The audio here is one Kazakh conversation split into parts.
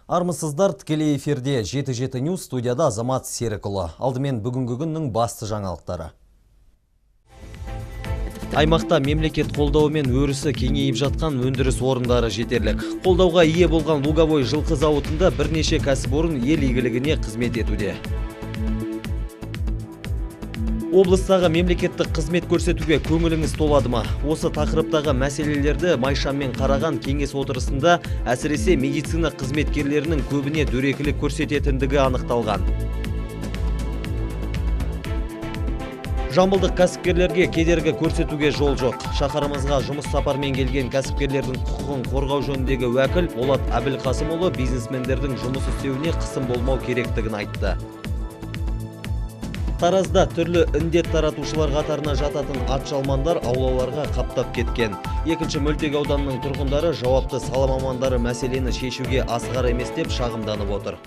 Армысыздар, тікелей эфирде 7-7 News студияда Азамат Серікұлы. Алдымен бүгінгі күннің басты жаңалықтары. Аймақта мемлекет қолдауымен өрісі кеңейіп жатқан өндіріс орындары жетерлік. Қолдауға ие болған Луговой жылқы зауытында бірнеше кәсіпорын ел игілігіне қызмет етуде. Облыстағы мемлекеттік қызмет көрсетуге көңіліңіз толады ма? Осы тақырыптағы мәселелерді майшаммен қараған кеңес отырысында әсіресе медицина қызметкерлерінің көбіне дөрекілік көрсететіндігі анықталған. Жамбылдық кәсіпкерлерге кедергі көрсетуге жол жоқ. Шаһарымызға жұмыс сапармен келген кәсіпкерлердің құқығын қорғау жөніндегі уәкіл Болат Әбілқасымұлы бизнесмендердің жұмыс істеуіне қысым болмау керектігін айтты. Таразда түрлі індет таратушылар қатарына жататын атжалмандар аулаларға қаптап кеткен. Екінші Мөлтек ауданының тұрғындары жауапты сала мамандары мәселені шешуге асығар емес деп шағымданып отыр.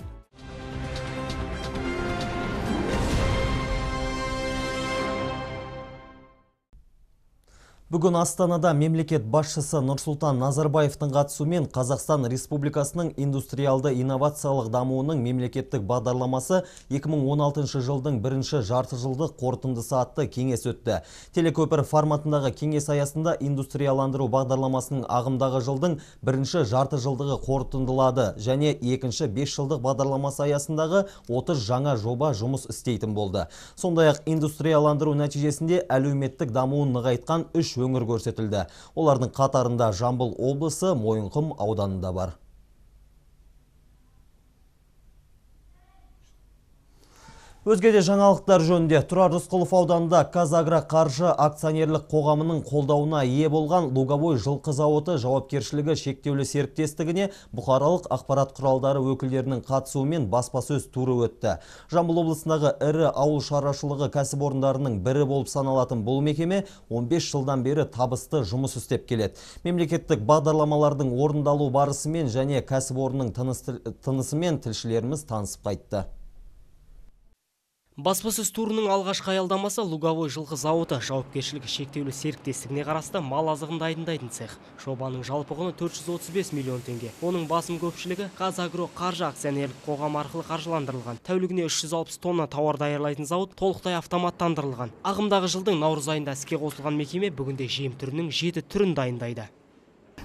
Бүгін Астанада мемлекет басшысы Нұрсұлтан Назарбаевтың қатысуымен Қазақстан Республикасының индустриалды инновациялық дамуының мемлекеттік бағдарламасы 2016 жылдың бірінші жарты жылдық қорытындысы атты кеңес өтті. Телекөпір форматындағы кеңес аясында индустрияландыру бағдарламасының ағымдағы жылдың бірінші жарты жылдығы қорытындылады және екінші 5 жылдық бағдарламасы аясындағы 30 жаңа жоба жұмыс істейтін болды. Сондай-ақ индустрияландыру нәтижесінде әлеуметтік дамуын нығайтқан 3 өңір көрсетілді. Олардың қатарында Жамбыл облысы Мойынқұм ауданында бар. Өзгеде жаңалықтар жөнінде Тұрар Рысқұлов ауданында Қазагро қаржы акционерлік қоғамының қолдауына ие болған Луговой жылқы зауыты жауапкершілігі шектеулі серіктестігіне бұқаралық ақпарат құралдары өкілдерінің қатысуымен баспасөз туры өтті. Жамбыл облысындағы ірі ауыл шаруашылығы кәсіпорындарының бірі болып саналатын бұл мекеме 15 жылдан бері табысты жұмыс істеп келеді. Мемлекеттік бағдарламалардың орындалу барысымен және кәсіпорынның тынысымен тілшілеріміз танысып қайтты. Баспасөз турының алғашқы аялдамасы Луговой жылқы зауыты жауапкершілігі шектеулі серіктестігіне қарасты мал азығын дайындайтын цех. Жобаның жалпы құны 435 миллион теңге. Оның басым көпшілігі Қазагро қаржы акционерлік қоғамы арқылы қаржыландырылған. Тәулігіне 360 тонна тауар даярлайтын зауыт толықтай автоматтандырылған. Ағымдағы жылдың наурыз айында іске қосылған мекеме бүгінде жем түрінің 7 түрін дайындайды.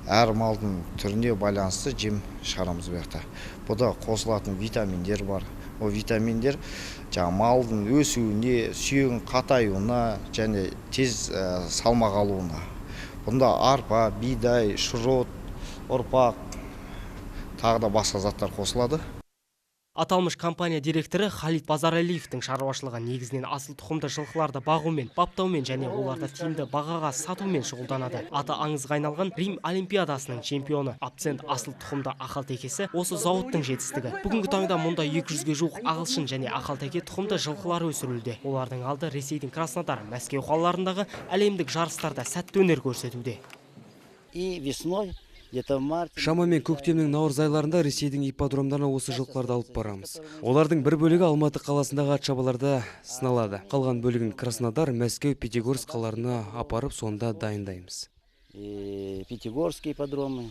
Әр малдың түріне байланысты жем шығарамыз бұяқта. Бұда қосылатын витаминдер бар. О витаминдер малдың өсуіне, сүйегін қатаюына және тез салмақ алуына. Бұнда арпа, бидай, шұрот, ұрпақ, тағы да басқа заттар қосылады. Аталмыш компания директоры Халид Базаралиевтің шаруашылығы негізінен асыл тұқымды жылқыларды бағумен, баптаумен және оларды тиімді бағаға сатумен шұғылданады. Аты аңызға айналған Рим Олимпиадасының чемпионы, абсент асыл тұқымды ақалтекесі осы зауыттың жетістігі. Бүгінгі таңда мұнда 200-ге жуық ағылшын және ақалтеке тұқымды жылқылар өсірілуде. Олардың алды Ресейдің Краснодар, Мәскеу қалаларындағы әлемдік жарыстарда сәтті өнер көрсетуде. И весной Шамамен көктемнің наурыз айларында Ресейдің ипподромдарына осы жылқыларды алып барамыз. Олардың бір бөлігі Алматы қаласындағы атшабаларда сыналады. Қалған бөлігін Краснодар, Мәскеу, Пятигорск қалаларына апарып сонда дайындаймыз. Пятигорские ипподромы.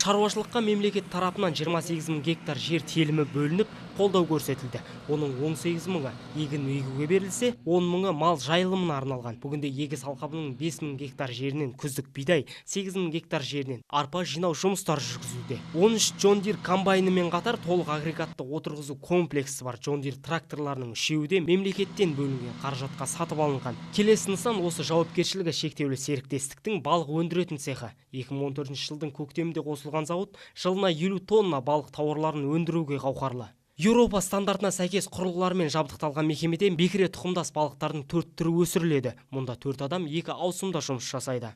Шаруашылыққа мемлекет тарапынан 28 мың гектар жер телімі бөлініп, қолдау көрсетілді. Оның 18 мыңы егін егуге берілсе, 10 мыңы мал жайылымына арналған. Бүгінде егіс алқабының 5 мың гектар жерінен күздік бидай, 8 мың гектар жерінен арпа жинау жұмыстары жүргізілуде. 13 John Deere комбайнымен қатар толық агрегатты отырғызу комплексі бар. John Deere тракторларының үшеуі мемлекеттен бөлінген қаражатқа сатып алынған. Келесі нысан осы жауапкершілігі шектеулі серіктестіктің балық өндіретін цехы. 2014 жылдың көктемінде қосылған зауыт жылына 50 тонна балық тауарларын өндіруге қауқарлы. Еуропа стандартына сәйкес құрылғылармен жабдықталған мекемеден бекіре тұқымдас балықтардың 4 түрі өсіріледі. Мұнда 4 адам 2 ауысымда жұмыс жасайды.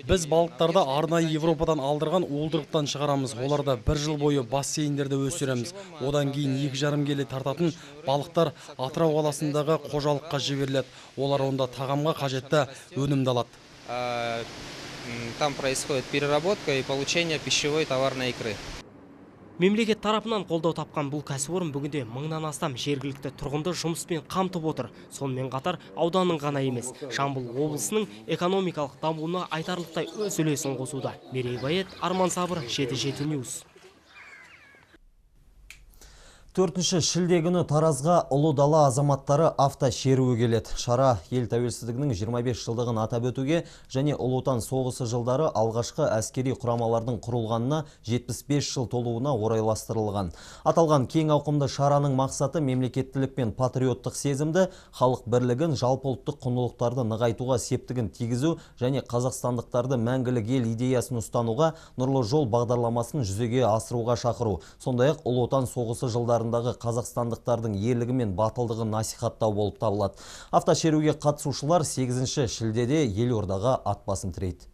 Біз балықтарды арнайы Европадан алдырған уылдырықтан шығарамыз. Оларда 1 жыл бойы бассейндерде өсіреміз. Одан кейін 2,5 келі тартатын балықтар Атырау қаласындағы қожалыққа жіберіледі. Олар онда тағамға қажетті өнімді алады. Там происходит переработка и получение пищевой товарной икры. Мемлекет тарапынан қолдау тапқан бұл кәсіпорын бүгінде 1000-нан астам жергілікті тұрғынды жұмыспен қамтып отыр. Сонымен қатар ауданның ғана емес, Жамбыл облысының экономикалық дамуына айтарлықтай өз үлесін қосуда. Мерей Байет, Арман Сабыр, 7-7 News. 4 шілде күні Таразға ұлы дала азаматтары автошеруі келеді. Шара ел тәуелсіздігінің 25 жылдығын атап өтуге және Ұлы Отан соғысы жылдары алғашқы әскери құрамалардың құрылғанына 75 жыл толуына орайластырылған. Аталған кең ауқымды шараның мақсаты мемлекеттілік пен патриоттық сезімді, халық бірлігін, жалпыұлттық құндылықтарды нығайтуға септігін тигізу және қазақстандықтарды мәңгілік ел идеясын ұстануға, Нұрлы жол бағдарламасын жүзеге асыруға шақыру. Сондай-ақ Ұлы Отан соғысы жылдары қазақстандықтардың ерлігі мен батылдығын насихаттау болып табылады. Автошеруге қатысушылар 8 шілдеде елордаға ат басын тірейді.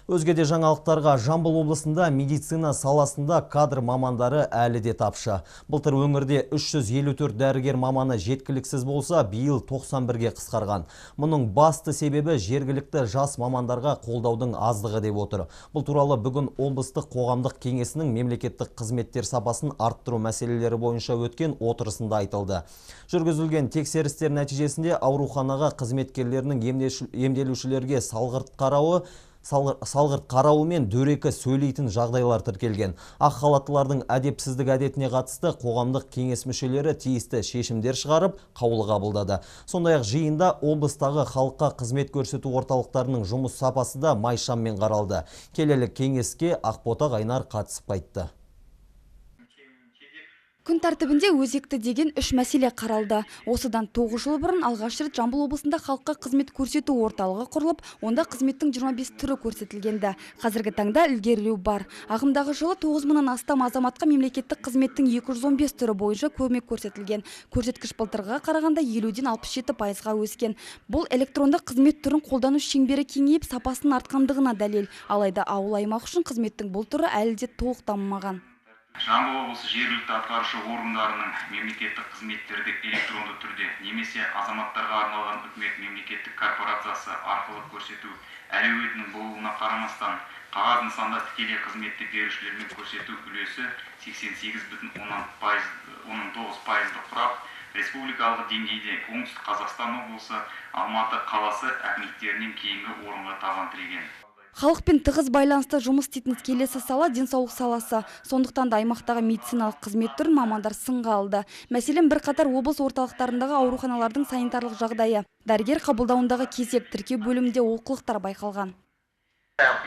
Өзге де жаңалықтарға, Жамбыл облысында медицина саласында кадр мамандары әлі де тапшы. Былтыр өңірде 354 дәрігер маманы жеткіліксіз болса, биыл 91-ге қысқарған. Мұның басты себебі жергілікті жас мамандарға қолдаудың аздығы деп отыр. Бұл туралы бүгін облыстық қоғамдық кеңесінің мемлекеттік қызметтер сапасын арттыру мәселелері бойынша өткен отырысында айтылды. Жүргізілген тексерістер нәтижесінде ауруханаға қызметкерлерінің емделушілерге салғырт қарауы мен дөрекі сөйлейтін жағдайлар тіркелген. Ақ халаттылардың әдепсіздік әдетіне қатысты қоғамдық кеңес мүшелері тиісті шешімдер шығарып, қаулы қабылдады. Сондай-ақ жиында облыстағы халыққа қызмет көрсету орталықтарының жұмыс сапасы да майшаммен қаралды. Келелі кеңеске Ақбота Қайнар қатысып қайтты. Күн тәртібінде өзекті деген 3 мәселе қаралды. Осыдан 9 жыл бұрын алғаш рет Жамбыл облысында халыққа қызмет көрсету орталығы құрылып, онда қызметтің 25 түрі көрсетілгенді. Қазіргі таңда ілгерілеу бар. Ағымдағы жылы 9000-нан астам азаматқа мемлекеттік қызметтің 215 түрі бойынша көмек көрсетілген. Көрсеткіш былтырға қарағанда 50-ден 67%-ға өскен. Бұл электронды қызмет түрін қолдану шеңбері кеңейіп, сапасын артқандығына дәлел. Алайда ауыл аймақ үшін қызметтің бұл түрі әлі де толық дамымаған. Жамбыл облысы жергілікті атқарушы органдарының мемлекеттік қызметтерді электронды түрде немесе азаматтарға арналған үкімет мемлекеттік корпорациясы арқылы көрсету әлеуетінің болуына қарамастан, қағаз нысанда тікелей қызметті берушілермен көрсету үлесі 88,9%-ды құрап, республикалық деңгейде Оңтүстік Қазақстан облысы, Алматы қаласы әкімдіктерінен кейінгі орынға табан тіреген. Халықпен тығыз байланысты жұмыс істейтін келесі сала денсаулық саласы. Сондықтан да аймақтағы медициналық қызмет түрін мамандар сынға алды. Мәселен, бірқатар облыс орталықтарындағы ауруханалардың санитарлық жағдайы. Дәрігер қабылдауындағы кезек тіркеу бөлімінде олқылықтар байқалған.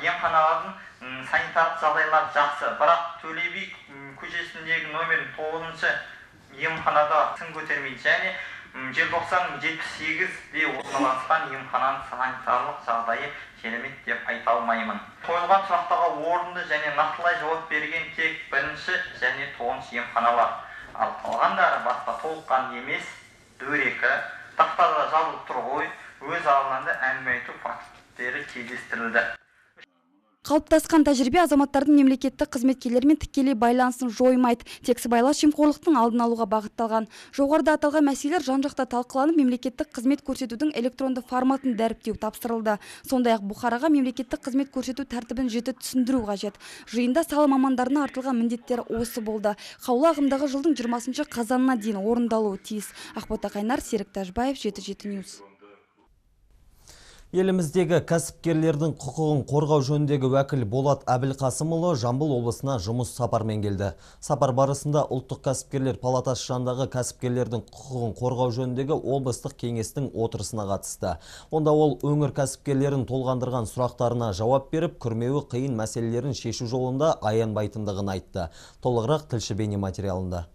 Емханалардың санитарлық жағдайлар жақсы, бірақ Төле би көшесіндегі номер 9-шы емханада сын көтермейді, және желтоқсан 78-де орналасқан емхананың санитарлық жағдайы керемет деп айта алмаймын. Қойылған сұрақтарға орынды және нақтылай жауап берген тек 1-ші және 9-шы емханалар. Ал қалғандары басқа толыққан емес, дөрекі, тақтада жазылып тұр ғой, өз алдына әңгіме айту фактілері кездестірілді. Қалыптасқан тәжірибе азаматтардың мемлекеттік қызметкерлермен тікелей байланысын жоймайды, тек сыбайлас жемқорлықтың алдын алуға бағытталған. Жоғарыда аталған мәселелер жан-жақта талқыланып, мемлекеттік қызмет көрсетудің электронды форматын дәріптеу тапсырылды. Сондай-ақ Бұхараға мемлекеттік қызмет көрсету тәртібін жіті түсіндіру қажет. Жиында сала мамандарына артылған міндеттер осы болды. Қаулы ағымдағы жылдың 20 қазанына дейін орындалуы тиіс. Ақбота Қайнар, Серік Тәжбаев, 7-7 News. Еліміздегі кәсіпкерлердің құқығын қорғау жөніндегі уәкіл Болат Әбілқасымұлы Жамбыл облысына жұмыс сапармен келді. Сапар барысында ұлттық кәсіпкерлер палатасы жанындағы кәсіпкерлердің құқығын қорғау жөніндегі облыстық кеңестің отырысына қатысты. Онда ол өңір кәсіпкерлерін толғандырған сұрақтарына жауап беріп, күрмеуі қиын мәселелерін шешу жолында аянбайтындығын айтты. Толығырақ тілші бейнематериалында.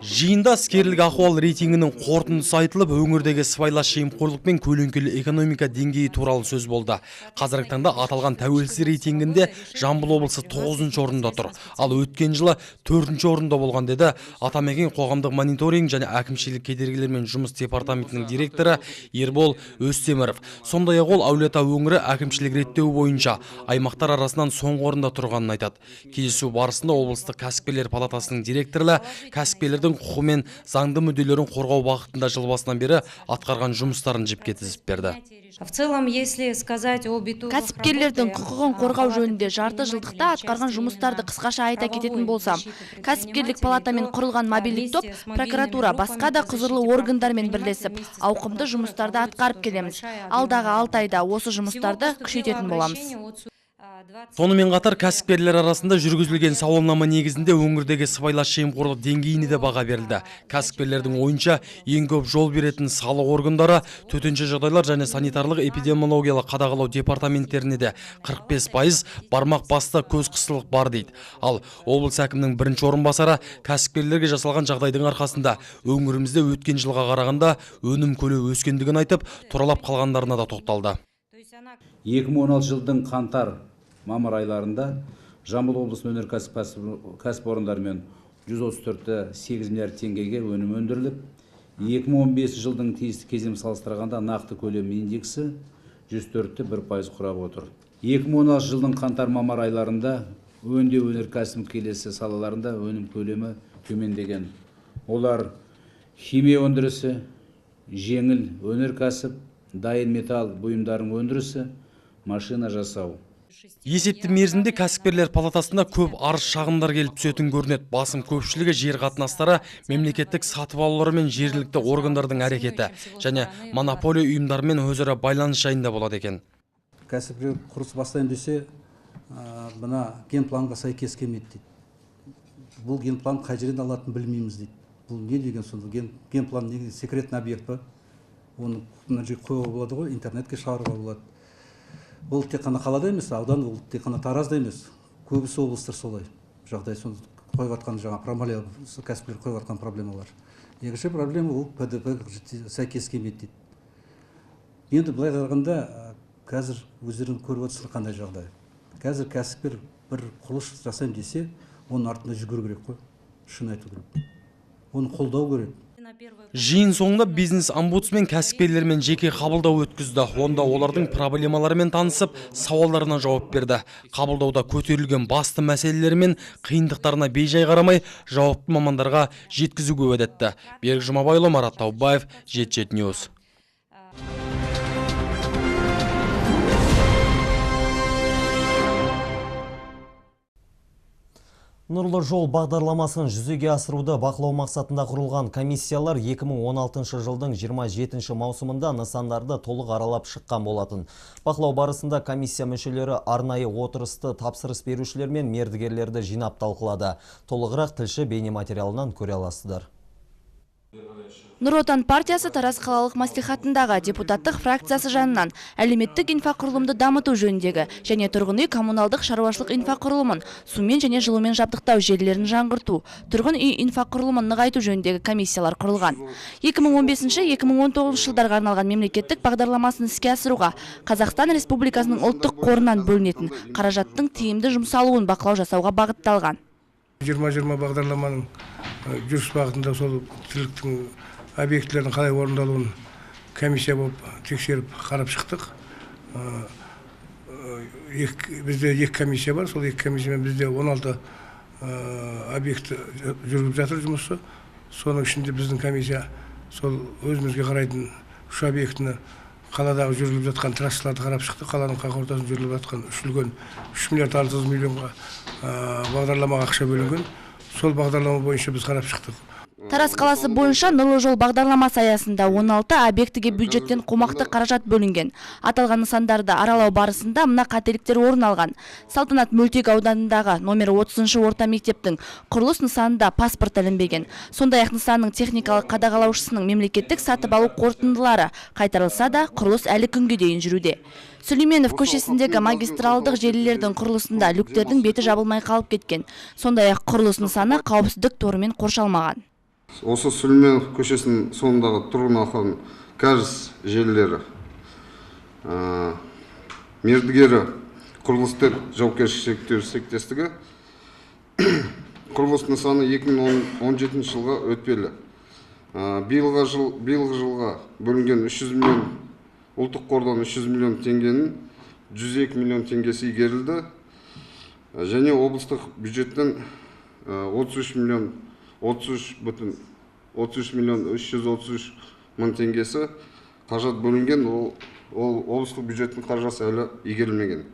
Жиында іскерлік ахуал рейтингінің қорытындысы айтылып, өңірдегі сыбайлас жемқорлық пен көлеңкелі экономика деңгейі туралы сөз болды. Қазіргі таңда аталған тәуелсіз рейтингінде Жамбыл облысы 9-шы орында тұр. Ал өткен жылы 4-ші орында болған деді Атамекен қоғамдық мониторинг және әкімшілік кедергілермен жұмыс департаментінің директоры Ербол Өстеміров. Сондай-ақ ол Әулиеата өңірі әкімшілік реттеу бойынша аймақтар арасынан соңғы орында тұрғанын айтады. Кездесу барысында облыстық кәсіпкерлер палатасының директоры кәсіпкерлердің кәсіпкерлердің құқы мен заңды мүдделерін қорғау бағытында жыл басынан бері атқарған жұмыстарын жіпке тізіп берді. В целом, если сказать об итогах Кәсіпкерлердің құқығын қорғау жөнінде жарты жылдықта атқарған жұмыстарды қысқаша айта кететін болсам, кәсіпкерлік палатамен құрылған мобильдік топ, прокуратура, басқа да құзырлы органдармен бірлесіп, ауқымды жұмыстарды атқарып келеміз. Алдағы 6 айда осы жұмыстарды күшейтетін боламыз. Сонымен қатар кәсіпкерлер арасында жүргізілген сауалнама негізінде өңірдегі сыбайлас жемқорлық деңгейіне де баға берілді. Кәсіпкерлердің ойынша ең көп жол беретін салық органдары, төтенше жағдайлар және санитарлық эпидемиологиялық қадағалау департаменттеріне де 45% бармақ басты көз қысылық бар дейді. Ал облыс әкімінің бірінші орынбасары кәсіпкерлерге жасалған жағдайдың арқасында өңірімізде өткен жылға қарағанда өнім көлемі өскендігін айтып, тұралап қалғандарына да тоқталды. 2016 жылдың қаңтар-мамыр айларында Жамбыл облысының өнеркәсіп кәсіпорындарымен 134,8 миллиард теңгеге өнім өндіріліп, 2015 жылдың тиісті кезеңімен салыстырғанда нақты көлем индексі 104,1% құрап отыр. 2016 жылдың қаңтар-мамыр айларында өңдеу өнеркәсібінің келесі салаларында өнім көлемі төмендеген. Олар химия өндірісі, жеңіл өнеркәсіп, дайын металл бұйымдарының өндірісі, машина жасау. Есепті мерзімде кәсіпкерлер палатасында көп арыз шағымдар келіп түсетін көрінеді. Басым көпшілігі жер қатынастары, мемлекеттік сатып алулар мен жергілікті органдардың әрекеті және монополия ұйымдарымен өзара байланыс жайында болады екен. Кәсіпкер құрылыс бастайын десе, мына генпланға сәйкес келмейді дейді. Бұл генплан қай жерден алатынын білмейміз дейді. Бұл не деген сонда? Генплан не секретный объект па? Оны қоюға болады ғой, интернетке шығаруға болады. Ол тек қана қалада емес, аудан, ол тек қана Таразда емес. Көбісі облыстар солай. Жағдай сонда қойып жатқан проблема, кәсіпкерлер қойып жатқан проблемалар. Екінші проблема ол ПДП сәйкес келмейді дейді. Енді былай қарағанда қазір өздерің көріп отырсыздар қандай жағдай. Қазір кәсіпкер бір құрылыс жасайын десе, оның артында жүгіру керек қой. Шын айту керек. Оны қолдау керек. Жиын соңында бизнес-омбудсмен кәсіпкерлермен жеке қабылдау өткізді. Онда олардың проблемаларымен танысып, сауалдарына жауап берді. Қабылдауда көтерілген басты мәселелері мен қиындықтарына бейжай қарамай, жауапты мамандарға жеткізуге уәде етті. Берік Жұмабайұлы, Марат Таубаев, Жетжет Ньюс. Нұрлы жол бағдарламасын жүзеге асыруды бақылау мақсатында құрылған комиссиялар 2016 жылдың 27 маусымында нысандарды толық аралап шыққан болатын. Бақылау барысында комиссия мүшелері арнайы отырысты тапсырыс берушілер мен мердігерлерді жинап талқылады. Толығырақ тілші бейнематериалынан көре аласыздар. Нұр Отан партиясы Тараз қалалық мәслихатындағы депутаттық фракциясы жанынан әлеуметтік инфрақұрылымды дамыту жөніндегі және тұрғын үй коммуналдық шаруашылық инфрақұрылымын, сумен және жылумен жабдықтау желілерін жаңғырту, тұрғын үй инфрақұрылымын нығайту жөніндегі комиссиялар құрылған. 2015-2019 жылдарға арналған мемлекеттік бағдарламасын іске асыруға Қазақстан Республикасының ұлттық қорынан бөлінетін қаражаттың тиімді жұмсалуын бақылау жасауға бағытталған. 2020 бағдарламаның жүріс бағытында сол тірліктің объектілердің қалай орындалуын комиссия болып тексеріп қарап шықтық. Бізде 2 комиссия бар, сол 2 комиссиямен бізде 16 объекті жүргізіп жатыр жұмысы. Соның ішінде біздің комиссия сол өзімізге қарайтын 3 объектіні қаладағы жүргізіп жатқан трассаларды қарап шықты. Қаланың қақ ортасын жүргізіп жатқан 3 миллиард 600 миллионға бағдарламаға ақша бөлінген. Сол бағдарлама бойынша біз қарап шықтық. Тараз қаласы бойынша нұрлы жол бағдарламасы аясында 16 объектіге бюджеттен қомақты қаражат бөлінген. Аталған нысандарды аралау барысында мына қателіктер орын алған. Салтанат мөлтек ауданындағы номер 30 орта мектептің құрылыс нысанында паспорт ілінбеген. Сондай-ақ нысанның техникалық қадағалаушысының мемлекеттік сатып алу қорытындылары қайтарылса да, құрылыс әлі күнге дейін жүруде. Сүлейменов көшесіндегі магистралдық желілердің құрылысында люктердің беті жабылмай қалып кеткен. Сондай-ақ құрылыс нысаны қауіпсіздік торымен қоршалмаған. Осы Сүлейменов көшесінің соңындағы тұрғын алқабының кәріз желілері мердігері құрылыстар жауапкершілігі шектеулі серіктестігі құрылыс нысаны 2017 жылға өтпелі. Биылғы жылға бөлінген 300 миллион ұлттық қордан 300 миллион теңгенің 102 миллион теңгесі игерілді. Және облыстық бюджеттен 33 миллион 33 миллион 333 мың теңгесі қаражат бөлінген, ол облыстық бюджеттің қаржысы әлі игерілмеген.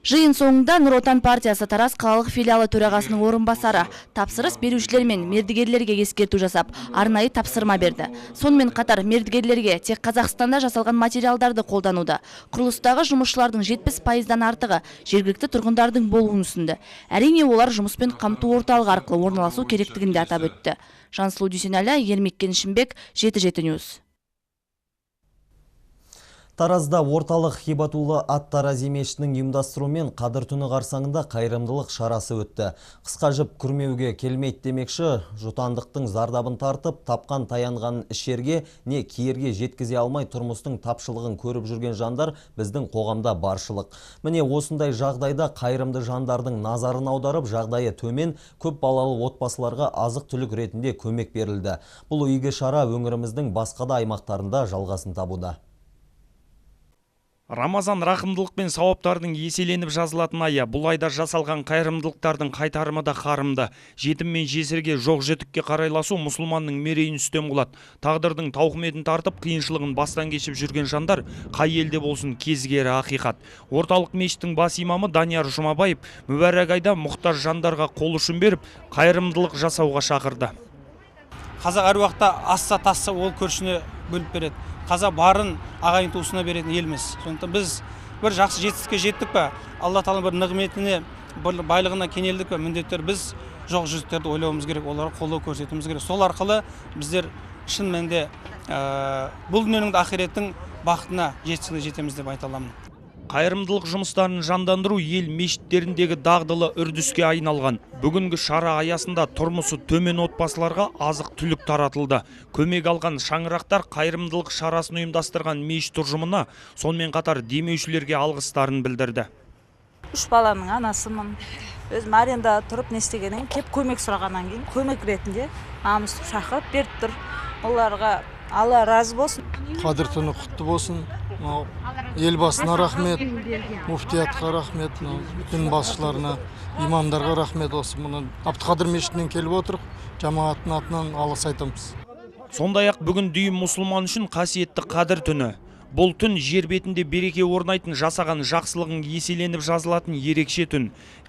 Жиын соңында Нұр Отан партиясы Тараз қалалық филиалы төрағасының орынбасары тапсырыс берушілер мен мердігерлерге ескерту жасап, арнайы тапсырма берді. Сонымен қатар мердігерлерге тек Қазақстанда жасалған материалдарды қолдануды, құрылыстағы жұмысшылардың 70%-дан артығы жергілікті тұрғындардың болуын ұсынды. Әрине олар жұмыспен қамту орталығы арқылы орналасу керектігін де атап өтті. Жансұлу Дүйсенәлі, Ермек Кеншімбек, 7-7 Ньюс. Таразда орталық Хибатулы ат-Тарази мешітінің ұйымдастыруымен Қадыр түні қарсаңында қайырымдылық шарасы өтті. Қысқа жіп күрмеуге келмейді демекші, жұтандықтың зардабын тартып, тапқан таянғанын ішерге не киерге жеткізе алмай тұрмыстың тапшылығын көріп жүрген жандар біздің қоғамда баршылық. Міне осындай жағдайда қайырымды жандардың назарын аударып, жағдайы төмен көп балалы отбасыларға азық түлік ретінде көмек берілді. Бұл игі шара өңіріміздің басқа да аймақтарында жалғасын табуда. Рамазан рақымдылық пен сауаптардың еселеніп жазылатын айы. Бұл айда жасалған қайырымдылықтардың қайтарымы да қарымды. Жетім мен жесірге жоқ жітікке қарайласу мұсылманның мерейін үстем қылады. Тағдырдың тауқыметін тартып, қиыншылығын бастан кешіп жүрген жандар қай елде болсын кезгері ақиқат. Орталық мешіттің бас имамы Данияр Жұмабаев мүбәрәк айда мұқтаж жандарға қол ұшын беріп, қайырымдылық жасауға шақырды. Қазақ әр уақытта асса тасса ол көршіне бөліп береді. Қазақ барын ағайын туысына беретін елміз. Сондықтан біз бір жақсы жетістікке жеттік пе, Алла тағала бір нығметіне, бір байлығына кенелдік пе, міндеттер біз жоқ жүзіктерді ойлауымыз керек, оларға қолдау көрсетуіміз керек. Сол арқылы біздер шын мәнінде бұл дүниенің ақиреттің бақытына жетеміз деп айта аламын. Қайырымдылық жұмыстарын жандандыру ел мешіттеріндегі дағдылы үрдіске айналған. Бүгінгі шара аясында тұрмысы төмен отбасыларға азық түлік таратылды. Көмек алған шаңырақтар қайырымдылық шарасын ұйымдастырған мешіт ұжымына, сонымен қатар демеушілерге алғыстарын білдірді. 3 баланың анасымын. Өзім арендада тұрып не істегеннен кеп көмек сұрағаннан кейін көмек ретінде намысты шақырып беріп тұр. Оларға Алла разы болсын. Қадір түні құтты болсын. Елбасына рахмет, муфтиятқа рахмет, бүтін басшыларына, имамдарға рахмет осы. Мұны Абдықадыр мешітінен келіп отырық, жамағаттың атынан алғыс айтамыз. Сондай-ақ бүгін дүйім мұсылман үшін қасиетті Қадір түні. Бұл түн жер бетінде береке орнайтын, жасаған жақсылығың еселеніп жазылатын ерекше түн.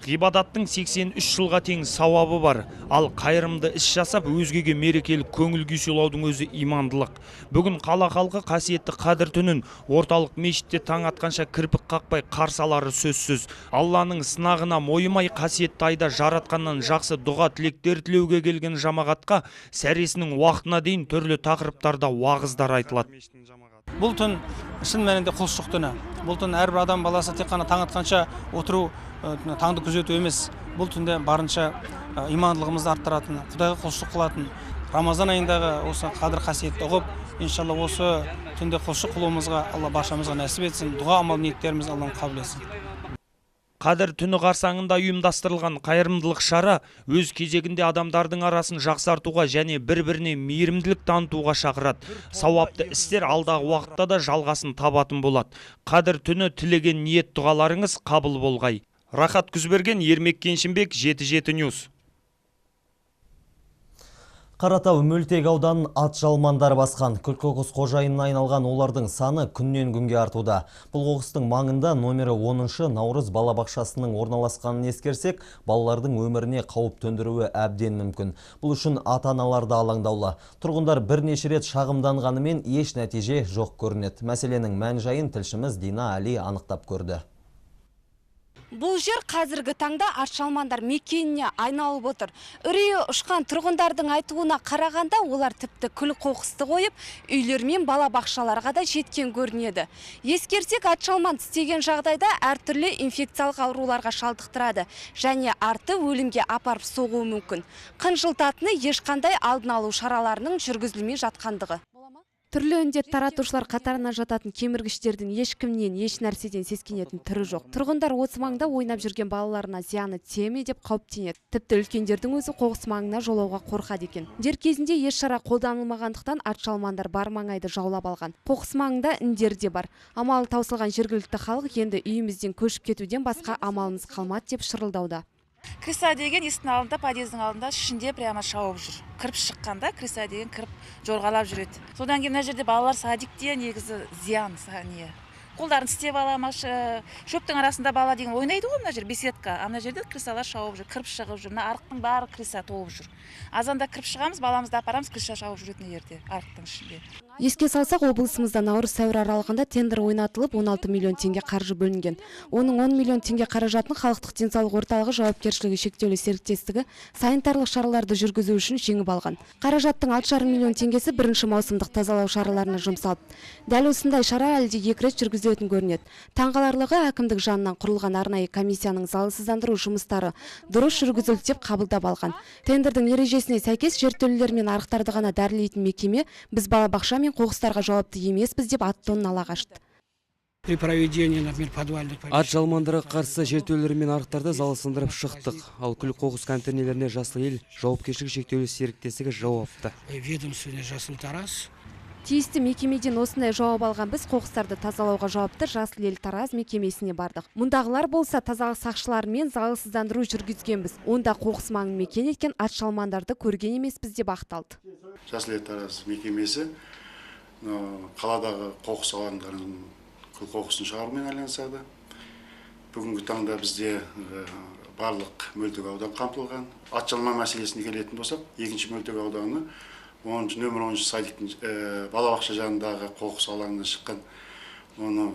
Ғибадаттың 83 жылға тең сауабы бар. Ал қайырымды іс жасап, өзгеге мерекелік көңіл күй сыйлаудың өзі имандылық. Бүгін қала халқы қасиетті Қадір түнін орталық мешітте таң атқанша кірпік қақпай қарсы алары сөзсіз. Алланың сынағына мойымай қасиетті айда жаратқаннан жақсы дұға тілектер тілеуге келген жамағатқа сәресінің уақытына дейін түрлі тақырыптарда уағыздар айтылады. Бұл түн шын мәнінде құлшылық түні. Бұл түн әрбір адам баласы тек қана таң атқанша отыру, таңды күзету емес. Бұл түнде барынша имандылығымызды арттыратын, Құдайға құлшылық қылатын, Рамазан айындағы осы қадір қасиетті ұғып, иншалла осы түнде құлшылық қылуымызға Алла баршамызға нәсіп етсін. Дұға амал ниеттеріміз Алланың қабыл етсін. Қадір түні қарсаңында ұйымдастырылған қайырымдылық шара өз кезегінде адамдардың арасын жақсартуға және бір-біріне мейірімділік танытуға шақырады. Сауапты істер алдағы уақытта да жалғасын табатын болады. Қадір түні тілеген ниет дұғаларыңыз қабыл болғай. Рахат Күзберген, Ермек Кеншімбек, 7-7 Ньюс. Қаратау мөлтек ауданын ат жалмандар басқан. Күл-қоқыс қожайынына айналған олардың саны күннен күнге артуда. Бұл қоқыстың маңында номері 10-шы Наурыз балабақшасының орналасқанын ескерсек, балалардың өміріне қауіп төндіруі әбден мүмкін. Бұл үшін ата-аналар да алаңдаулы. Тұрғындар бірнеше рет шағымданғанымен еш нәтиже жоқ көрінеді. Мәселенің мән-жайын тілшіміз Дина Али анықтап көрді. Бұл жер қазіргі таңда ат жалмандар мекеніне айналып отыр. Үрейі ұшқан тұрғындардың айтуына қарағанда, олар тіпті күл қоқысты қойып, үйлер мен балабақшаларға да жеткен көрінеді. Ескерсек, ат жалман тістеген жағдайда әртүрлі инфекциялық ауруларға шалдықтырады және арты өлімге апарып соғуы мүмкін. Қынжылтатыны ешқандай алдын алу шараларының жүргізілмей жатқандығы. Түрлі індет таратушылар қатарына жататын кеміргіштердің ешкімнен, еш нәрседен сескенетін түрі жоқ. Тұрғындар осы маңда ойнап жүрген балаларына зияны тиме деп қауіптенеді. Тіпті үлкендердің өзі қоқыс маңына жолауға қорқады екен. Дер кезінде еш шара қолданылмағандықтан ат жалмандар бар маңайды жаулап алған. Қоқыс маңында індер де бар. Амалы таусылған жергілікті халық енді үйімізден көшіп кетуден басқа амалымыз қалмады деп шырылдауда. Криса деген есіктің алдында, подъездің алдында ішінде прямо шауып жүр. Кіріп шыққанда криса деген кіріп жорғалап жүреді. Содан кейін мына жерде балалар садикте негізі зиян не. Қолдарын істеп аламашы. Шөптің арасында бала деген ойнайды ғой мына жер беседка. Ана жерде крисалар шауып жүр, кіріп шығып жүр. Мына арықтың бары криса толып жүр. Азанда кіріп шығамыз, баламызды апарамыз, криса шауып жүретін жерде, арықтың ішінде. Еске салсақ, облысымызда наурыз-сәуір аралығында тендер ойнатылып 16 миллион теңге қаржы бөлінген. Оның 10 миллион теңге қаражатын халықтық денсаулық орталығы жауапкершілігі шектеулі серіктестігі санитарлық шараларды жүргізу үшін жеңіп алған. Қаражаттың 6,5 миллион теңгесі бірінші маусымдық тазалау шараларына жұмсалды. Дәл осындай шара әлде 2 рет жүргізілетін көрінеді. Таңғаларлығы әкімдік жанынан құрылған арнайы комиссияның залалсыздандыру жұмыстары дұрыс жүргізілді деп қабылдап алған. Тендердің ережесіне сәйкес жертөлелер мен арықтарды ғана дәрілейтін мекеме біз балабақша мен қоқыстарға жауапты емеспіз деп ат тонын ала қашты. При проведении, например, подвальных... Ат жалмандарға қарсы жертөлелер мен арықтарды залалсыздандырып шықтық. Ал күл қоқыс контейнерлеріне Жасыл ел жауапкершілігі шектеулі серіктестігі жауапты. Ведомственный Жасыл Тараз. Тиісті мекемеден осындай жауап алған біз қоқыстарды тазалауға жауапты Жасыл ел Тараз мекемесіне бардық. Мұндағылар болса тазалық сақшыларымен залалсыздандыру жүргізгенбіз. Онда қоқыс маңын мекен еткен ат жалмандарды көрген емеспіз деп ақталды. Жасыл ел Тараз мекемесі қаладағы қоқыс алаңдарының күл қоқысын шығарумен айналысады. Бүгінгі таңда бізде барлық мөлтек аудан қамтылған. Ат жалма мәселесіне келетін болсақ, екінші мөлтек ауданы нөмір 10 садиктің балабақша жанындағы қоқыс алаңынан шыққан, оны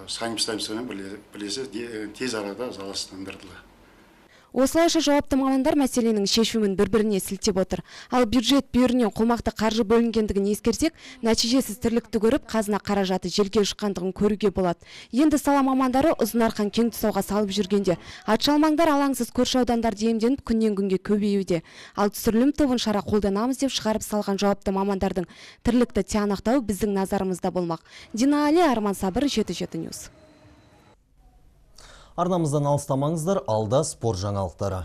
санэпидстанциямен бірлесе тез арада залалсыздандырылды. Осылайша жауапты мамандар мәселенің шешімін бір-біріне сілтеп отыр. Ал бюджет бүйірінен қомақты қаржы бөлінгендігін ескерсек, нәтижесіз тірлікті көріп, қазына қаражаты желге ұшқандығын көруге болады. Енді сала мамандары ұзын арқан кең тұсауға салып жүргенде, ат жалмаңдар алаңсыз көрші аудандарды иемденіп күннен күнге көбеюде. Ал түсірілім тобын шара қолданамыз деп шығарып салған жауапты мамандардың тірлікті тиянақтауы біздің назарымызда болмақ. Дина Али, Арман Сабыр, 7-7 Ньюс. Арнамыздан алыстамаңыздар, алда спорт жаңалықтары.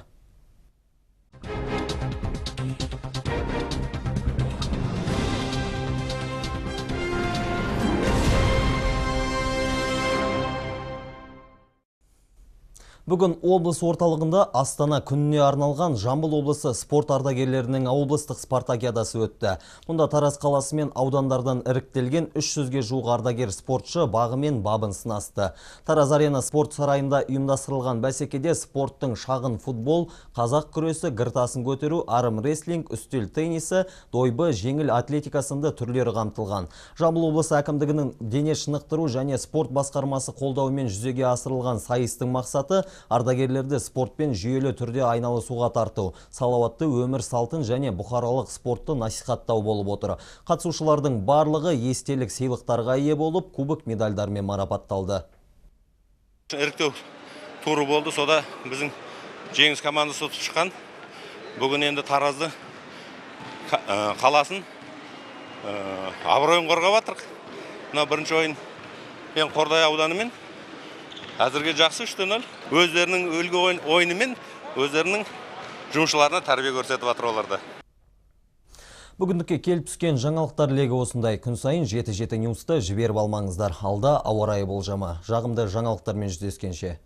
Бүгін облыс орталығында Астана күніне арналған Жамбыл облысы спорт ардагерлерінің облыстық спартакиадасы өтті. Мұнда Тараз қаласы мен аудандардан іріктелген 300-ге жуық ардагер спортшы бағы мен бабын сынасты. Тараз арена спорт сарайында ұйымдастырылған бәсекеде спорттың шағын футбол, қазақ күресі, гіртасын көтеру, арым рестлинг, үстел теннисі, дойбы, жеңіл атлетикасында түрлері қамтылған. Жамбыл облысы әкімдігінің дене шынықтыру және спорт басқармасы қолдауымен жүзеге асырылған сайыстың мақсаты ардагерлерді спортпен жүйелі түрде айналысуға тарту, салауатты өмір салтын және бұқаралық спортты насихаттау болып отыр. Қатысушылардың барлығы естелік сыйлықтарға ие болып, кубок медальдармен марапатталды. Іріктеу туры болды, сода біздің жеңіс командасы ұтып шыққан. Бүгін енді Таразды қаласын абыройын қорғап жатырық. Мына бірінші ойын мен Қордай ауданымен әзірге жақсы 3-0. Өздерінің үлгі ойынымен өздерінің жұмысшыларына тәрбие көрсетіп жатыр оларды. Бүгіндікке келіп түскен жаңалықтар легі осындай. Күн сайын 7-7 Ньюсты жіберіп алмаңыздар. Алда ауа райы болжамы. Жағымды жаңалықтармен жүздескенше.